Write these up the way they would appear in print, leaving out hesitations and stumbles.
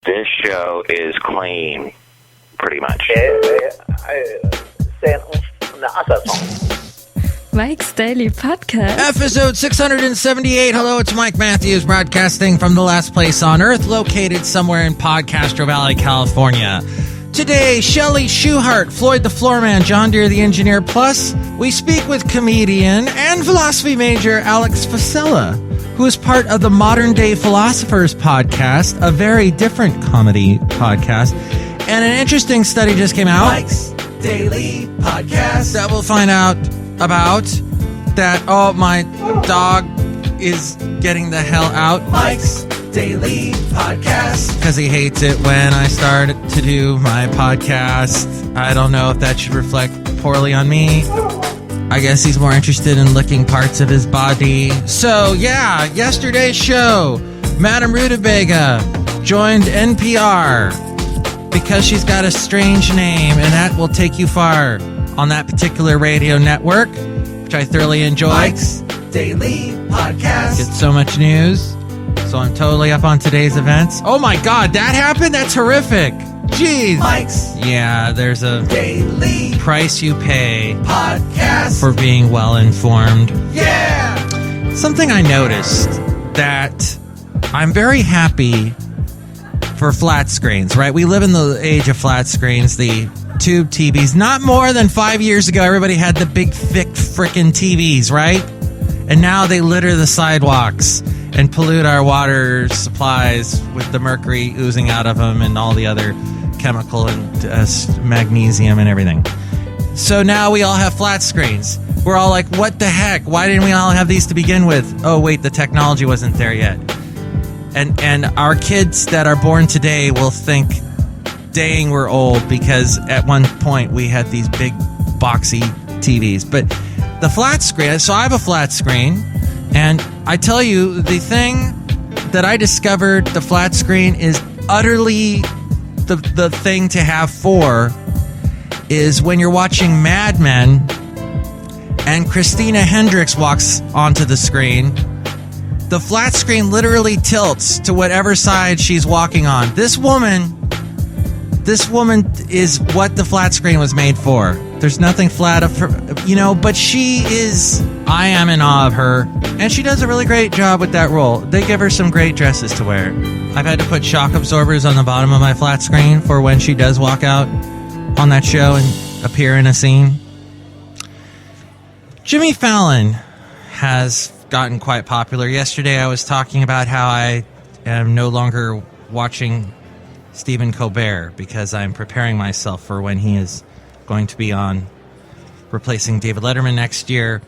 This show is clean, pretty much. Mike's Daily Podcast. Episode 678. Hello, it's Mike Matthews broadcasting from the last place on Earth, located somewhere in Podcastro Valley, California. Today, Chely Shoehart, Floyd the Floorman, John Deere the Engineer, plus we speak with comedian and philosophy major Alex Fossella, who is part of the Modern Day Philosophers Podcast, a very different comedy podcast. And an interesting study just came out. Mike's Daily Podcast. That we'll find out about that. Oh, my dog is getting the hell out. Mike's Daily Podcast. Because he hates it when I start to do my podcast. I don't know if that should reflect poorly on me. I guess he's more interested in licking parts of his body. So, yeah, yesterday's show, Madame Rutabaga joined NPR because she's got a strange name, and that will take you far on that particular radio network, which I thoroughly enjoy. Mike's Daily Podcast. Get so much news. So I'm totally up on today's events. Oh my God, that happened? That's horrific. Jeez. Mike's. Yeah, there's a daily price you pay podcast for being well informed. Yeah. Something I noticed that I'm very happy for flat screens, right? We live in the age of flat screens, the tube TVs. Not more than 5 years ago, everybody had the big, thick, frickin' TVs, right? And now they litter the sidewalks and pollute our water supplies with the mercury oozing out of them and all the other chemical and magnesium and everything. So now we all have flat screens. We're all like, what the heck? Why didn't we all have these to begin with? Oh, wait, the technology wasn't there yet. And our kids that are born today will think, dang, we're old, because at one point we had these big boxy TVs. But the flat screen, so I have a flat screen, and I tell you, the thing that I discovered the flat screen is utterly the thing to have for is when you're watching Mad Men and Christina Hendricks walks onto the screen, the flat screen literally tilts to whatever side she's walking on. This woman is what the flat screen was made for. There's nothing flat of her, but she is, I am in awe of her. And she does a really great job with that role. They give her some great dresses to wear. I've had to put shock absorbers on the bottom of my flat screen for when she does walk out on that show and appear in a scene. Jimmy Fallon has gotten quite popular. Yesterday I was talking about how I am no longer watching Stephen Colbert because I'm preparing myself for when he is going to be on replacing David Letterman next year.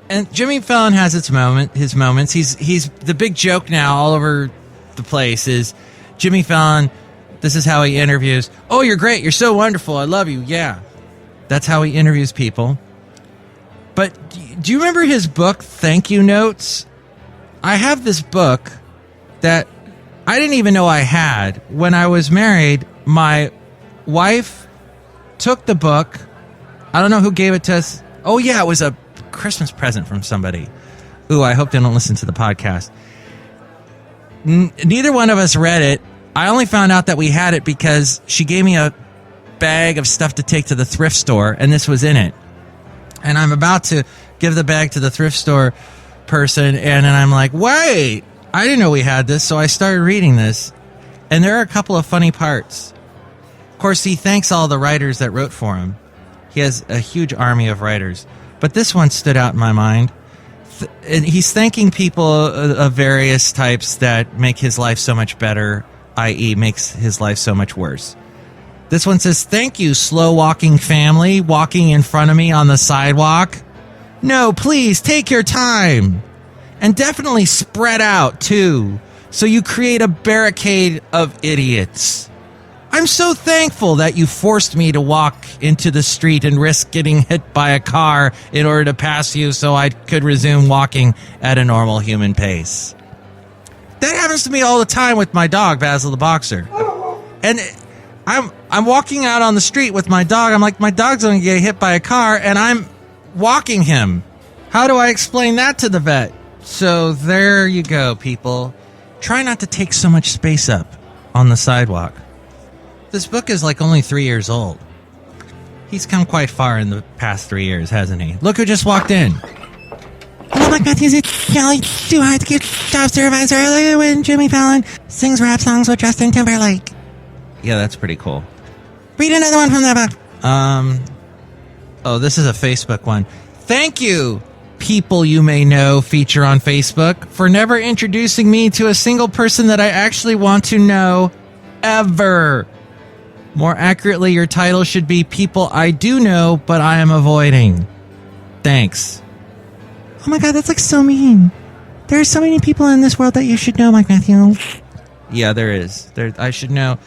And Jimmy Fallon has his moments. He's the big joke now all over the place is Jimmy Fallon, this is how he interviews. Oh, you're great. You're so wonderful. I love you. Yeah. That's how he interviews people. But do you remember his book, Thank You Notes? I have this book that I didn't even know I had. When I was married, my wife took the book. I don't know who gave it to us. Oh, yeah, it was a Christmas present from somebody. Ooh, I hope they don't listen to the podcast. Neither one of us read it. I only found out that we had it because she gave me a bag of stuff to take to the thrift store, and this was in it. And I'm about to give the bag to the thrift store person, and then I'm like, wait, I didn't know we had this, so I started reading this. And there are a couple of funny parts. Of course, he thanks all the writers that wrote for him. He has a huge army of writers. But this one stood out in my mind. And he's thanking people of various types that make his life so much better, i.e. makes his life so much worse. This one says, thank you, slow-walking family walking in front of me on the sidewalk. No, please, take your time. And definitely spread out, too, so you create a barricade of idiots. I'm so thankful that you forced me to walk into the street and risk getting hit by a car in order to pass you so I could resume walking at a normal human pace. That happens to me all the time with my dog, Basil the Boxer. And I'm walking out on the street with my dog. I'm like, my dog's going to get hit by a car, and I'm walking him. How do I explain that to the vet? So there you go, people. Try not to take so much space up on the sidewalk. This book is like only 3 years old. He's come quite far in the past 3 years, hasn't he? Look who just walked in. Hello, Mike Matthews. It's Chely Shoehart, the job supervisor. When Jimmy Fallon sings rap songs with Justin Timberlake. Yeah, that's pretty cool. Read another one from that book. Oh, this is a Facebook one. Thank you, People You May Know feature on Facebook, for never introducing me to a single person that I actually want to know ever. More accurately, your title should be People I Do Know, but I Am Avoiding. Thanks. Oh my god, that's like so mean. There are so many people in this world that you should know, Mike Matthews. Yeah, there is. I should know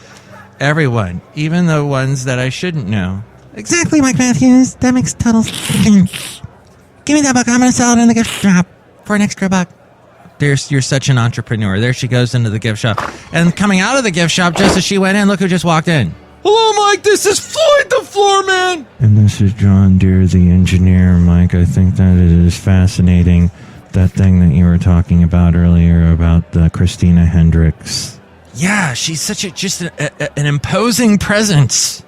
everyone, even the ones that I shouldn't know. Exactly, Mike Matthews. That makes total sense. Give me that book. I'm going to sell it in the gift shop for an extra $1. You're such an entrepreneur. There she goes into the gift shop. And coming out of the gift shop, just as she went in, look who just walked in. Hello, Mike. This is Floyd the Floorman. And this is John Deere, the engineer. Mike, I think that it is fascinating, that thing that you were talking about earlier about Christina Hendricks. Yeah, she's such an imposing presence.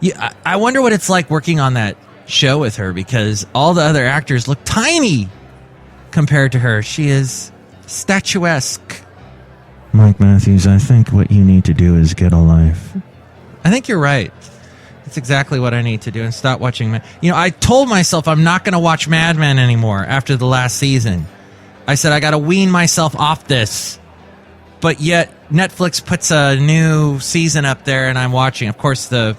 Yeah, I wonder what it's like working on that show with her, because all the other actors look tiny compared to her. She is statuesque. Mike Matthews, I think what you need to do is get a life. I think you're right. That's exactly what I need to do, and stop watching. I told myself I'm not going to watch Mad Men anymore after the last season. I said I got to wean myself off this. But yet Netflix puts a new season up there, and I'm watching. Of course, the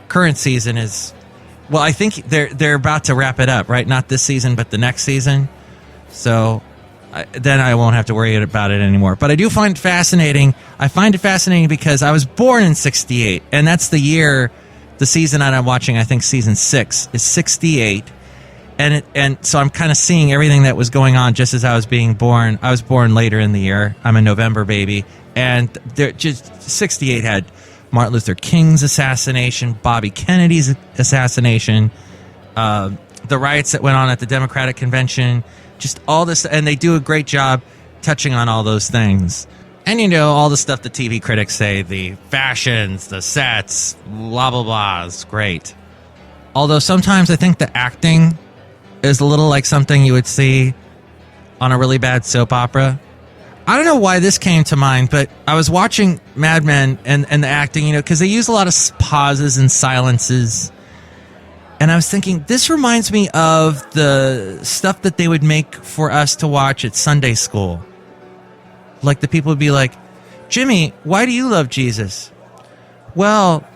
current season is, well, I think they're about to wrap it up, right? Not this season, but the next season. So then I won't have to worry about it anymore. But I do find it fascinating. I find it fascinating because I was born in 68, and that's the year, the season that I'm watching, I think season 6 is 68. And so I'm kind of seeing everything that was going on just as I was being born. I was born later in the year. I'm a November baby. And 68 had Martin Luther King's assassination, Bobby Kennedy's assassination, the riots that went on at the Democratic Convention, just all this. And they do a great job touching on all those things. And, all the stuff the TV critics say, the fashions, the sets, blah, blah, blah, is great. Although sometimes I think the acting is a little like something you would see on a really bad soap opera. I don't know why this came to mind, but I was watching Mad Men and the acting, because they use a lot of pauses and silences. And I was thinking, this reminds me of the stuff that they would make for us to watch at Sunday school. Like the people would be like, Jimmy, why do you love Jesus? Well,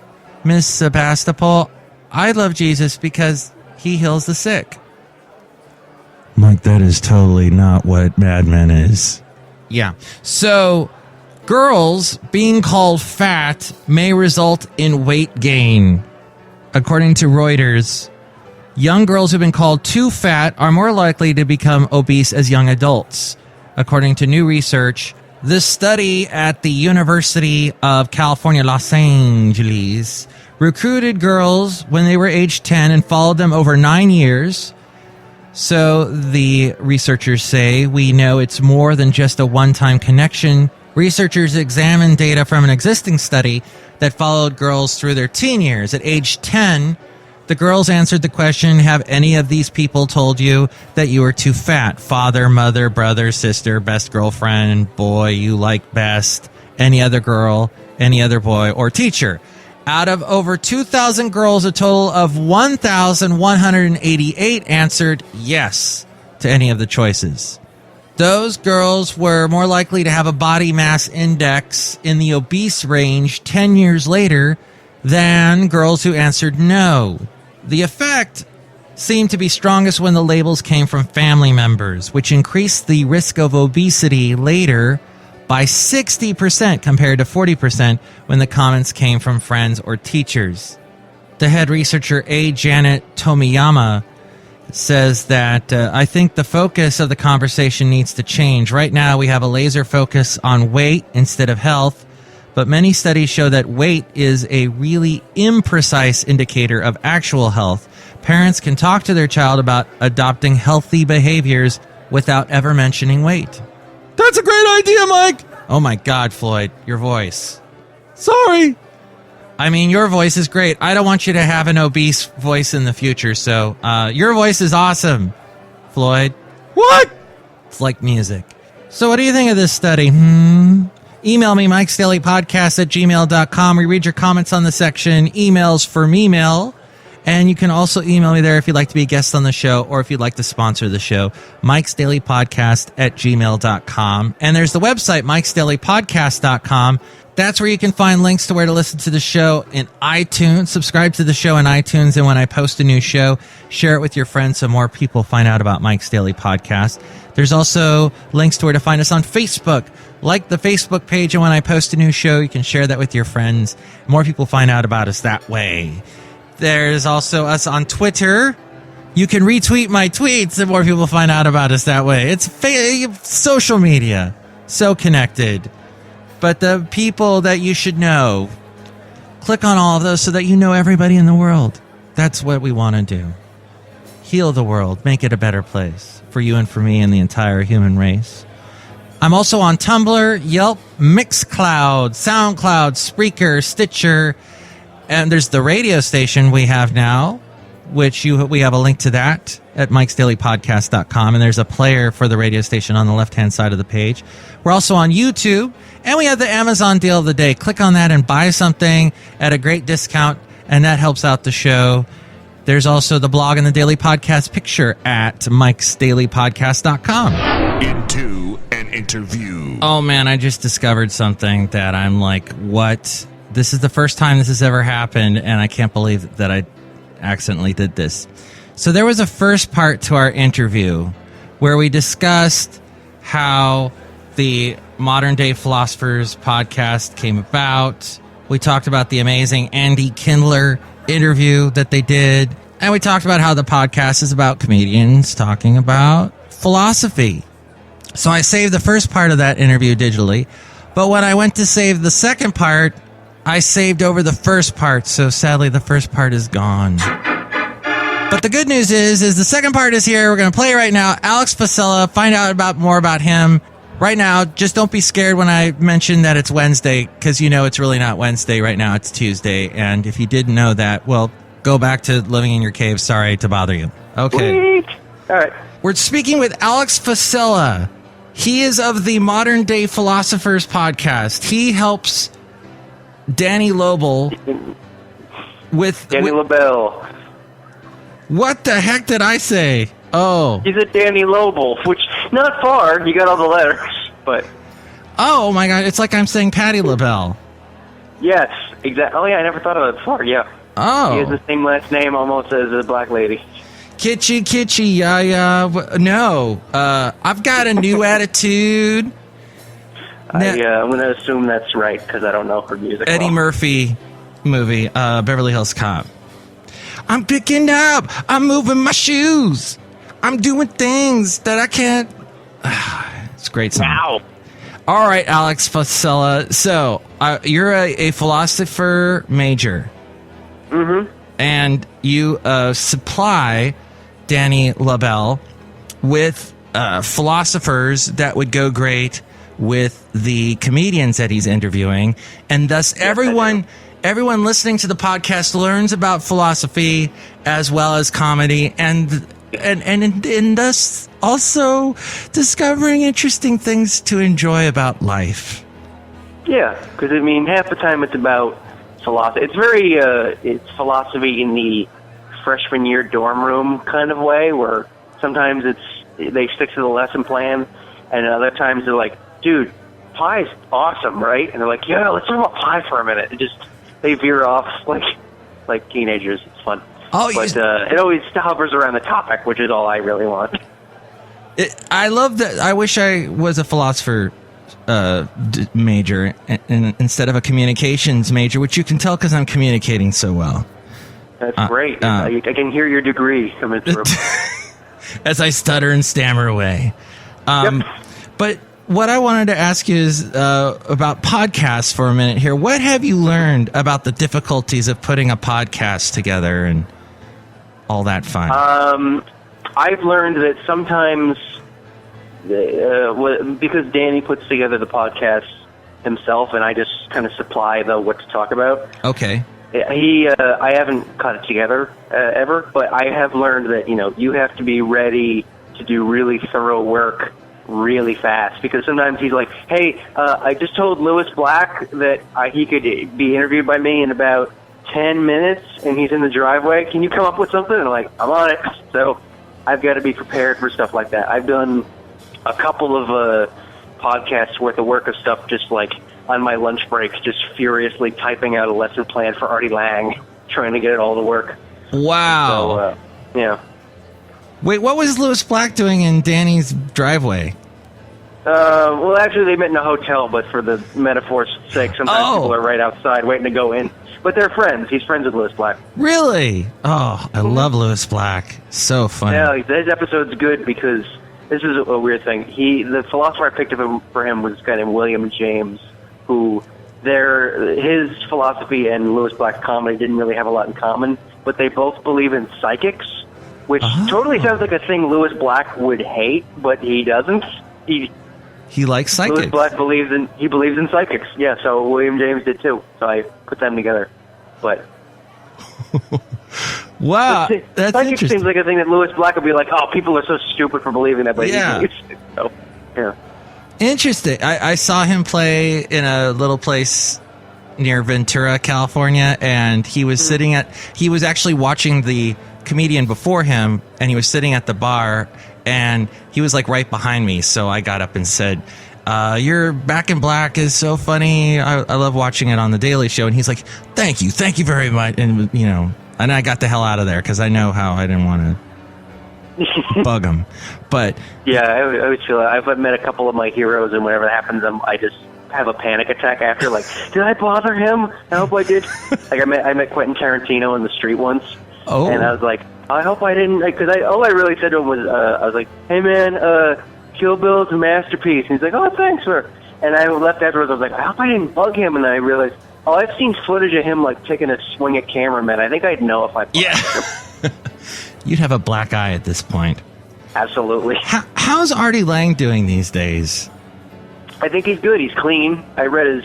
Miss Sebastopol, I love Jesus because he heals the sick. Mike, that is totally not what Mad Men is. Yeah. So, girls being called fat may result in weight gain. According to Reuters, young girls who've been called too fat are more likely to become obese as young adults. According to new research, this study at the University of California, Los Angeles, recruited girls when they were age 10 and followed them over 9 years. So the researchers say we know it's more than just a one-time connection. Researchers examined data from an existing study that followed girls through their teen years. At age 10, the girls answered the question, have any of these people told you that you were too fat? Father, mother, brother, sister, best girlfriend, boy you like best, any other girl, any other boy, or teacher. Out of over 2,000 girls, a total of 1,188 answered yes to any of the choices. Those girls were more likely to have a body mass index in the obese range 10 years later than girls who answered no. The effect seemed to be strongest when the labels came from family members, which increased the risk of obesity later by 60% compared to 40% when the comments came from friends or teachers. The head researcher A. Janet Tomiyama says that I think the focus of the conversation needs to change. Right now we have a laser focus on weight instead of health, but many studies show that weight is a really imprecise indicator of actual health. Parents can talk to their child about adopting healthy behaviors without ever mentioning weight. That's a great idea, Mike! Oh my God, Floyd, your voice. Sorry. I mean, your voice is great. I don't want you to have an obese voice in the future, so your voice is awesome, Floyd. What? It's like music. So what do you think of this study? Email me, MIKEs-DAILY-PODCAST@gmail.com. We read your comments on the section Emails for Me-mail. And you can also email me there if you'd like to be a guest on the show or if you'd like to sponsor the show, MIKEs-DAILY-PODCAST@gmail.com. And there's the website, MIKEs-DAILY-PODCAST.com. That's where you can find links to where to listen to the show in iTunes. Subscribe to the show in iTunes. And when I post a new show, share it with your friends so more people find out about Mike's Daily Podcast. There's also links to where to find us on Facebook. Like the Facebook page, and when I post a new show, you can share that with your friends. More people find out about us that way. There's also us on Twitter. You can retweet my tweets and more people find out about us that way. It's social media. So connected. But the people that you should know, click on all of those so that you know everybody in the world. That's what we want to do. Heal the world. Make it a better place for you and for me and the entire human race. I'm also on Tumblr, Yelp, Mixcloud, SoundCloud, Spreaker, Stitcher. And there's the radio station we have now, which we have a link to that at MIKEs-DAILY-PODCAST.com. And there's a player for the radio station on the left-hand side of the page. We're also on YouTube. And we have the Amazon deal of the day. Click on that and buy something at a great discount, and that helps out the show. There's also the blog and the Daily Podcast picture at MIKEs-DAILY-PODCAST.com. Into an interview. Oh, man, I just discovered something that I'm like, what? This is the first time this has ever happened, and I can't believe that I accidentally did this. So there was a first part to our interview where we discussed how the Modern Day Philosophers Podcast came about. We talked about the amazing Andy Kindler interview that they did, and we talked about how the podcast is about comedians talking about philosophy. So I saved the first part of that interview digitally, but when I went to save the second part, I saved over the first part, so sadly the first part is gone. But the good news is the second part is here. We're going to play it right now. Alex Fossella, find out more about him right now. Just don't be scared when I mention that it's Wednesday, because you know it's really not Wednesday right now. It's Tuesday, and if you didn't know that, well, go back to living in your cave. Sorry to bother you. Okay. Sweet. All right. We're speaking with Alex Fossella. He is of the Modern Day Philosophers Podcast. He helps Danny Lobel with... Danny Lobel. What the heck did I say? Oh. He's at Danny Lobel, which, not far. You got all the letters, but... Oh, my God. It's like I'm saying Patti LaBelle. Yes, exactly. Oh, yeah, I never thought of that before, yeah. Oh. He has the same last name almost as a black lady. Kitschy, no. I've got a new attitude. I'm going to assume that's right, because I don't know her music. Eddie Murphy movie, Beverly Hills Cop. I'm picking up. I'm moving my shoes. I'm doing things that I can't. It's a great song. Wow. All right, Alex Fossella. So, you're a philosopher major. Mm-hmm. And you supply Danny Lobel with philosophers that would go great with the comedians that he's interviewing. And thus, everyone listening to the podcast learns about philosophy as well as comedy, and thus also discovering interesting things to enjoy about life. Yeah, because, I mean, half the time it's about philosophy. It's very, it's philosophy in the freshman year dorm room kind of way, where sometimes they stick to the lesson plan, and other times they're like, dude, pie's awesome, right? And they're like, yeah, let's talk about pie for a minute. They veer off like teenagers. It's fun. Oh, but it always hovers around the topic, which is all I really want. I love that. I wish I was a philosopher major instead of a communications major, which you can tell because I'm communicating so well. That's great. I can hear your degree coming through. As I stutter and stammer away. Yep. But what I wanted to ask you is about podcasts for a minute here. What have you learned about the difficulties of putting a podcast together and all that fun? I've learned that sometimes, because Danny puts together the podcast himself, and I just kind of supply what to talk about. Okay. I haven't cut it together ever, but I have learned that, you have to be ready to do really thorough work really fast, because sometimes he's like, hey, I just told Lewis Black that he could be interviewed by me in about 10 minutes, and he's in the driveway. Can you come up with something? And I'm like, I'm on it. So I've got to be prepared for stuff like that. I've done a couple of podcasts worth of work of stuff just like on my lunch break, just furiously typing out a lesson plan for Artie Lang, trying to get it all to work. Wow. So, yeah. Wait, what was Lewis Black doing in Danny's driveway? Well, actually, they met in a hotel, but for the metaphor's sake, sometimes people are right outside waiting to go in. But they're friends. He's friends with Lewis Black. Really? Oh, I love Lewis Black. So funny. Yeah, this episode's good because this is a weird thing. The philosopher I picked for him was this guy named William James, who his philosophy and Lewis Black's comedy didn't really have a lot in common, but they both believe in psychics, which totally sounds like a thing Lewis Black would hate, but he doesn't. He likes psychics. Lewis Black believes in psychics. Yeah, so William James did too. So I put them together. But wow, that's psychic interesting. Seems like a thing that Lewis Black would be like, oh, people are so stupid for believing that, but yeah. Yeah. Interesting. I saw him play in a little place near Ventura, California, and he was he was actually watching the comedian before him, and he was sitting at the bar, and he was like right behind me, so I got up and said, your Back in Black is so funny. I love watching it on The Daily Show. And he's like, thank you very much. And, and I got the hell out of there because I know how I didn't want to bug him. But yeah, I always feel I've met a couple of my heroes, and whenever that happens, I just have a panic attack after, like, did I bother him? I hope I did. Like, I met Quentin Tarantino in the street once. Oh. And I was like, I hope I didn't, because all I really said to him was, I was like, hey man, Kill Bill's a masterpiece. And he's like, oh, thanks, sir. And I left afterwards. I was like, I hope I didn't bug him. And then I realized, I've seen footage of him like taking a swing at cameramen. I think I'd know if I bugged him. You'd have a black eye at this point. Absolutely. How's Artie Lang doing these days? I think he's good. He's clean. I read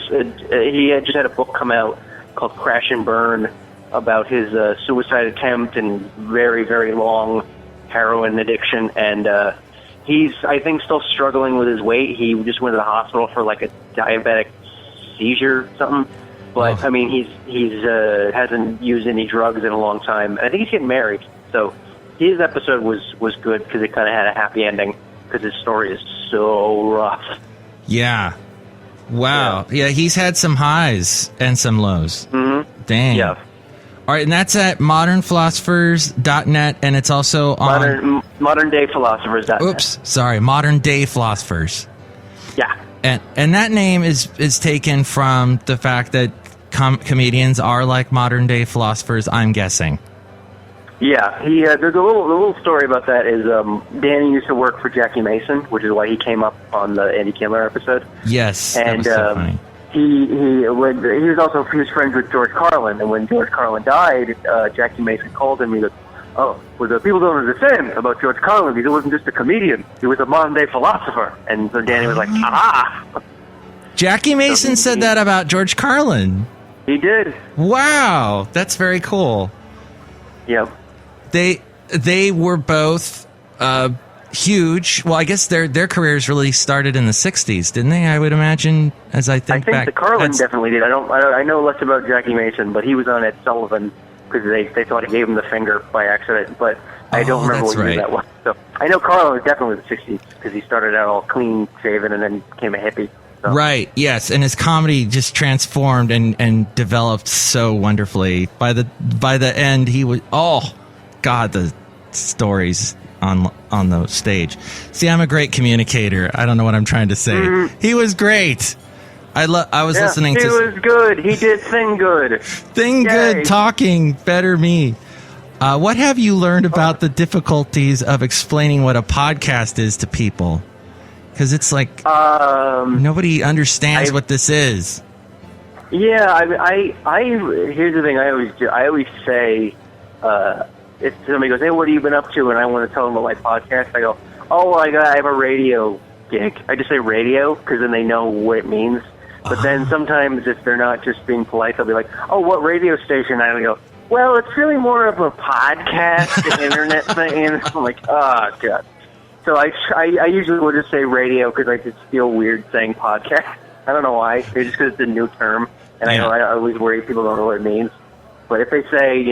he had just had a book come out called Crash and Burn about his suicide attempt and very, very long heroin addiction. And he's, I think, still struggling with his weight. He just went to the hospital for like a diabetic seizure or something. But I mean, he's hasn't used any drugs in a long time. I think he's getting married. So his episode was good because it kind of had a happy ending because his story is so rough. Yeah. Wow. Yeah, he's had some highs and some lows. Mm-hmm. Dang. Yeah. All right, and that's at modernphilosophers.net, and it's also on Modern Day Philosophers.net. Oops, sorry, Modern Day Philosophers. Yeah. And that name is taken from the fact that comedians are like modern day philosophers, I'm guessing. Yeah, there's a little story about that is Danny used to work for Jackie Mason, which is why he came up on the Andy Kindler episode. Yes, and that was so funny. He was friends with George Carlin, and when George Carlin died, Jackie Mason called him. He goes, "Oh, well, the people don't understand about George Carlin. He wasn't just a comedian; he was a modern day philosopher." And so Danny was like, "Ah." Jackie Mason said that about George Carlin. He did. Wow, that's very cool. Yep. They were both huge. Well, I guess their careers really started in the 60s, didn't they? I would imagine, as I think back. The Carlin definitely did. I know less about Jackie Mason, but he was on Ed Sullivan because they thought he gave him the finger by accident, but I don't remember what year that was. So I know Carlin was definitely the 60s because he started out all clean shaven and then became a hippie. So. Right, yes, and his comedy just transformed and developed so wonderfully. By the end, he was God, the stories on the stage. See, I'm a great communicator. I don't know what I'm trying to say. Mm-hmm. He was great. I was listening to. He was good. He did sing good. Sing good, talking better me. What have you learned about the difficulties of explaining what a podcast is to people? Because it's like nobody understands what this is. Yeah, I here's the thing. I always say, if somebody goes, "Hey, what have you been up to?" and I want to tell them about my podcast, I go, "Oh, well, I have a radio gig." I just say radio because then they know what it means. But then sometimes if they're not just being polite, they'll be like, "Oh, what radio station?" And I go, "Well, it's really more of a podcast, internet thing." And I'm like, "Oh God." So I usually will just say radio because I just feel weird saying podcast. I don't know why. It's just because it's a new term, and I know I always worry people don't know what it means. But if they say,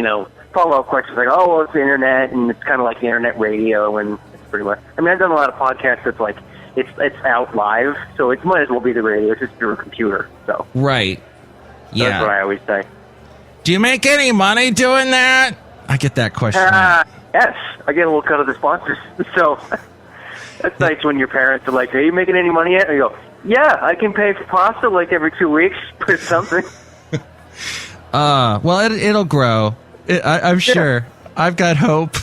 follow-up questions like, "Oh, well, it's the internet," and it's kind of like the internet radio, and it's pretty much. I mean, I've done a lot of podcasts that's like it's out live, so it might as well be the radio. It's just through a computer. So right, yeah. That's what I always say. Do you make any money doing that? I get that question. Yes, I get a little cut of the sponsors. So that's nice when your parents are like, "Are you making any money yet?" And you go, "Yeah, I can pay for pasta like every 2 weeks, but it's something." Well, it'll grow. I'm sure. I've got hope.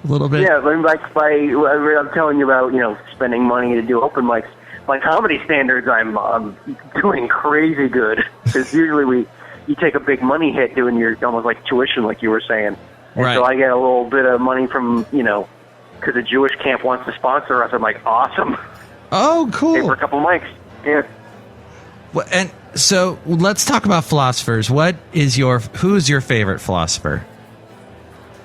A little bit. Yeah, I'm telling you about, spending money to do open mics. My comedy standards, I'm doing crazy good. Because usually you take a big money hit doing your almost like tuition, like you were saying. And right. So I get a little bit of money from, because a Jewish camp wants to sponsor us. I'm like, awesome. Oh, cool. Pay for a couple of mics. Yeah. Well, and so let's talk about philosophers. Who's your favorite philosopher?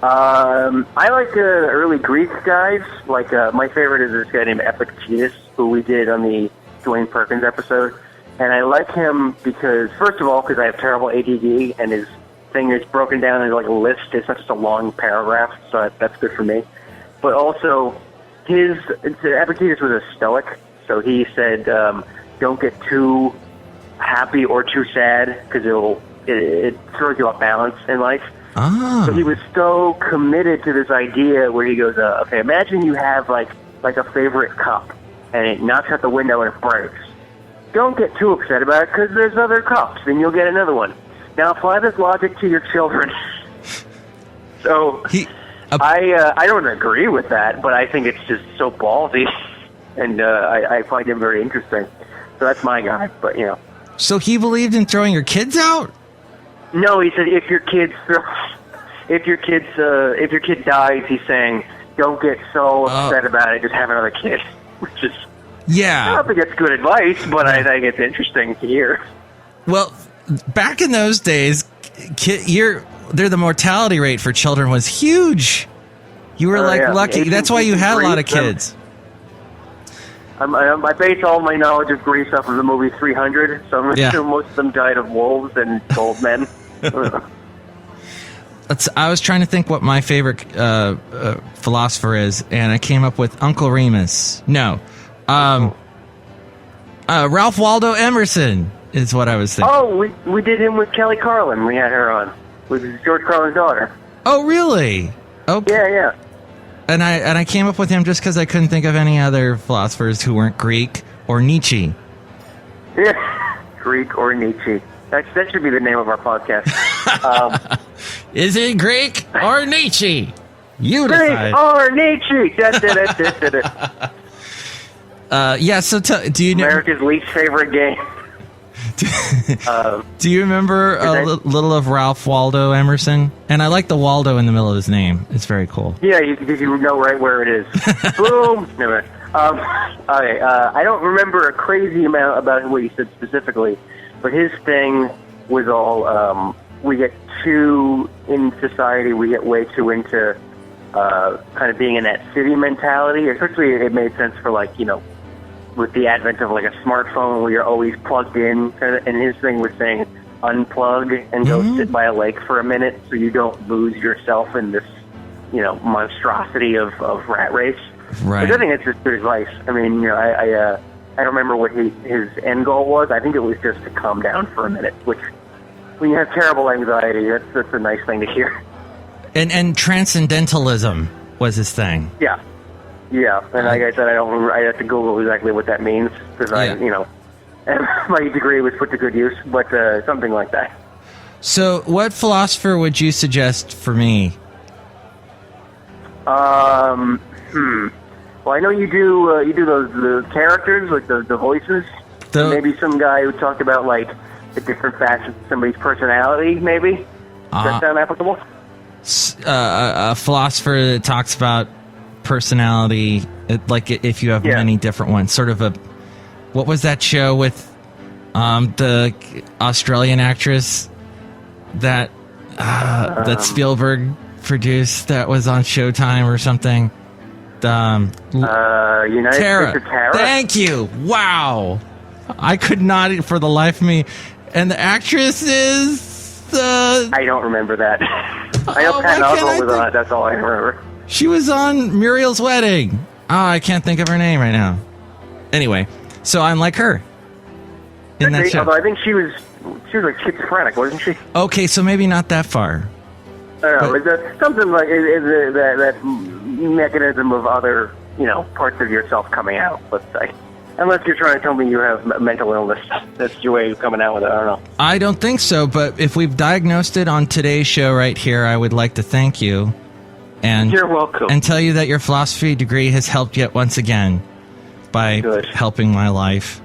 I like the early Greek guys. Like, my favorite is this guy named Epictetus, who we did on the Dwayne Perkins episode. And I like him because, first of all, because I have terrible ADD, and his thing is broken down into like a list. It's not just a long paragraph, so that's good for me. But also, Epictetus was a Stoic, so he said, don't get too happy or too sad, because it throws you off balance in life. So he was so committed to this idea where he goes, okay, imagine you have like a favorite cup, and it knocks out the window and it breaks. Don't get too upset about it, because there's other cups, and you'll get another one. Now apply this logic to your children. So I don't agree with that, but I think it's just so ballsy, and I find him very interesting. So that's my guy, but So he believed in throwing your kids out? No, he said if your kid dies, he's saying don't get so upset about it. Just have another kid, which is I don't think it's good advice, but I think it's interesting to hear. Well, back in those days, the mortality rate for children was huge. You were lucky. That's why you had a lot of kids. I base all my knowledge of Greece off of the movie 300, so I'm assuming most of them died of wolves and old men. I was trying to think what my favorite philosopher is, and I came up with Uncle Remus. No. Ralph Waldo Emerson is what I was thinking. Oh, we did him with Kelly Carlin. We had her on. With George Carlin's daughter. Oh, really? Okay. Yeah. And I came up with him just because I couldn't think of any other philosophers who weren't Greek or Nietzsche. Yeah, Greek or Nietzsche. That should be the name of our podcast. Is it Greek or Nietzsche? You decide. Greek or Nietzsche. So do you know America's least favorite game? Do you remember little of Ralph Waldo Emerson? And I like the Waldo in the middle of his name. It's very cool. Yeah, you know right where it is. Boom. Never mind. Okay, I don't remember a crazy amount about what he said specifically, but his thing was all we get too in society. We get way too into kind of being in that city mentality. Especially, it made sense for with the advent of like a smartphone where you're always plugged in, and his thing was saying unplug and go sit by a lake for a minute so you don't lose yourself in this, monstrosity of rat race. Right. Which I think it's just good advice. I mean, I don't remember what his end goal was. I think it was just to calm down for a minute, which when you have terrible anxiety, that's a nice thing to hear. And transcendentalism was his thing. Yeah. Yeah, and like I said, I have to Google exactly what that means, because my degree was put to good use, but something like that. So, what philosopher would you suggest for me? Well, I know you do the characters, like the voices. Maybe some guy who talked about like the different facets of somebody's personality. Maybe does that sound applicable? A philosopher that talks about personality, like if you have many different ones, sort of what was that show with The Australian actress that Spielberg produced that was on Showtime or something. United States of Tara. Thank you. Wow. I could not for the life of me. And the actress is I don't remember that. I know Patton Oswalt was on it. That's all I remember. She was on Muriel's Wedding. Oh, I can't think of her name right now. Anyway, so I'm like her in that show. Although I think she was like schizophrenic, wasn't she? Okay, so maybe not that far. I don't know. But something like that mechanism of other, parts of yourself coming out, let's say. Unless you're trying to tell me you have mental illness. That's your way of coming out with it. I don't know. I don't think so, but if we've diagnosed it on today's show right here, I would like to thank you. And you're welcome. And tell you that your philosophy degree has helped yet once again by helping my life.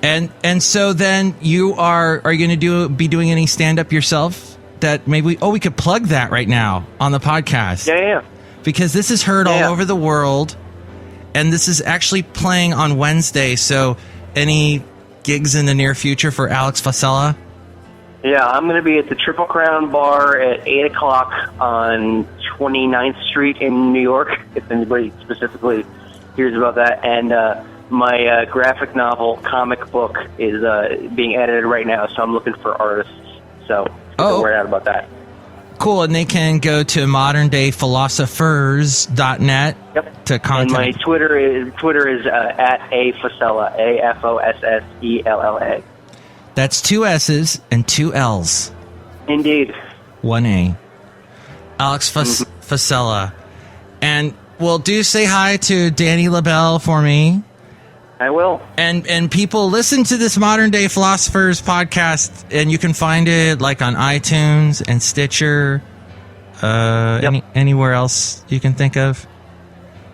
And so then you are you going to be doing any stand-up yourself? That maybe we could plug that right now on the podcast. Yeah. Because this is heard all over the world. And this is actually playing on Wednesday, so any gigs in the near future for Alex Fossella? Yeah, I'm going to be at the Triple Crown Bar at 8 o'clock on 29th Street in New York, if anybody specifically hears about that. And my graphic novel comic book is being edited right now, so I'm looking for artists. So get the word out about that. Cool, and they can go to moderndayphilosophers.net to contact. And my Twitter is at @afossella, AFOSSELLA. That's 2 S's and 2 L's. Indeed. 1 A. Alex Fossella. And do say hi to Danny LaBelle for me. I will. And people listen to this Modern Day Philosophers podcast, and you can find it like on iTunes and Stitcher. Anywhere else you can think of?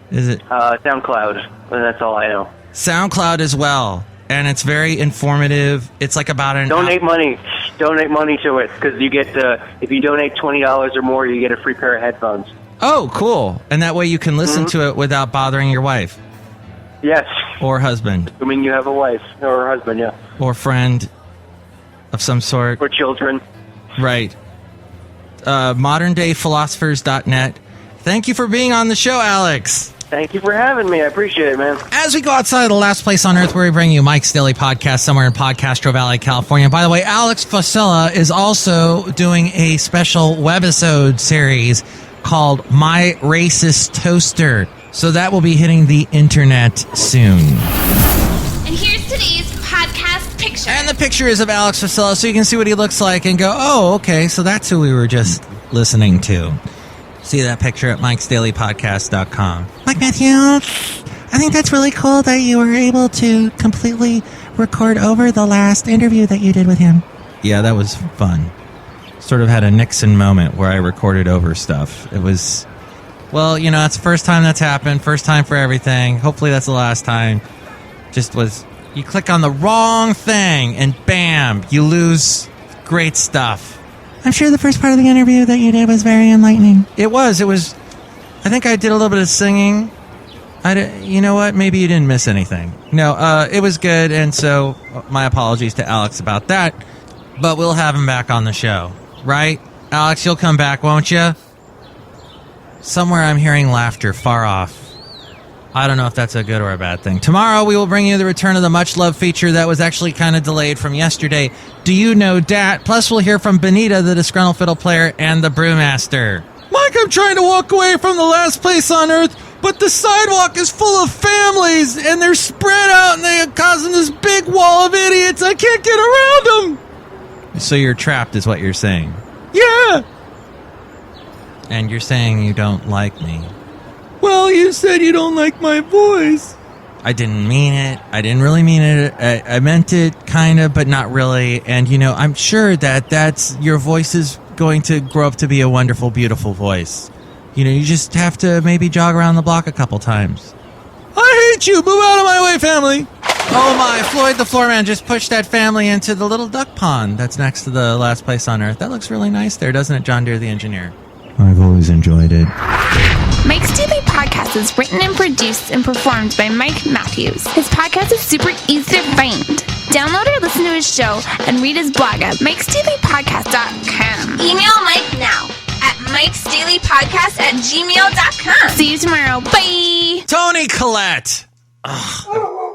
Is it SoundCloud? That's all I know. SoundCloud as well, and it's very informative. It's like about an donate money to it, because you get if you donate $20 or more, you get a free pair of headphones. Oh, cool! And that way you can listen to it without bothering your wife. Yes. Or husband. Assuming you have a wife or a husband, yeah. Or friend of some sort. Or children. Right. moderndayphilosophers.net. Thank you for being on the show, Alex. Thank you for having me. I appreciate it, man. As we go outside of the last place on earth where we bring you Mike's Daily Podcast somewhere in Podcastro Valley, California. By the way, Alex Fossella is also doing a special webisode series called My Racist Toaster. So that will be hitting the internet soon. And here's today's podcast picture. And the picture is of Alex Fossella, so you can see what he looks like and go, oh, okay, so that's who we were just listening to. See that picture at MIKEs-DAILY-PODCAST.com. Mike Matthews, I think that's really cool that you were able to completely record over the last interview that you did with him. Yeah, that was fun. Sort of had a Nixon moment where I recorded over stuff. It was... Well, that's the first time that's happened. First time for everything. Hopefully that's the last time. You click on the wrong thing and bam, you lose great stuff. I'm sure the first part of the interview that you did was very enlightening. It was. I think I did a little bit of singing. You know what? Maybe you didn't miss anything. No, it was good, and so my apologies to Alex about that. But we'll have him back on the show. Right? Alex, you'll come back, won't you? Somewhere I'm hearing laughter far off. I don't know if that's a good or a bad thing. Tomorrow we will bring you the return of the much-loved feature that was actually kind of delayed from yesterday. Do You Know Dat? Plus we'll hear from Benita, the Disgruntled Fiddle Player, and the Brewmaster. Mike, I'm trying to walk away from the last place on earth, but the sidewalk is full of families, and they're spread out, and they're causing this big wall of idiots. I can't get around them. So you're trapped is what you're saying? Yeah. And you're saying you don't like me. Well, you said you don't like my voice. I didn't mean it. I didn't really mean it. I meant it kind of, but not really. And, I'm sure that's your voice is going to grow up to be a wonderful, beautiful voice. You just have to maybe jog around the block a couple times. I hate you. Move out of my way, family. Oh, my. Floyd the Floorman just pushed that family into the little duck pond that's next to the last place on earth. That looks really nice there, doesn't it, John Deere the engineer? I've always enjoyed it. Mike's Daily Podcast is written and produced and performed by Mike Matthews. His podcast is super easy to find. Download or listen to his show and read his blog at MIKEs-DAILY-PODCAST.com. Email Mike now at MIKEs-DAILY-PODCAST@gmail.com. See you tomorrow. Bye. Tony Collette. Ugh.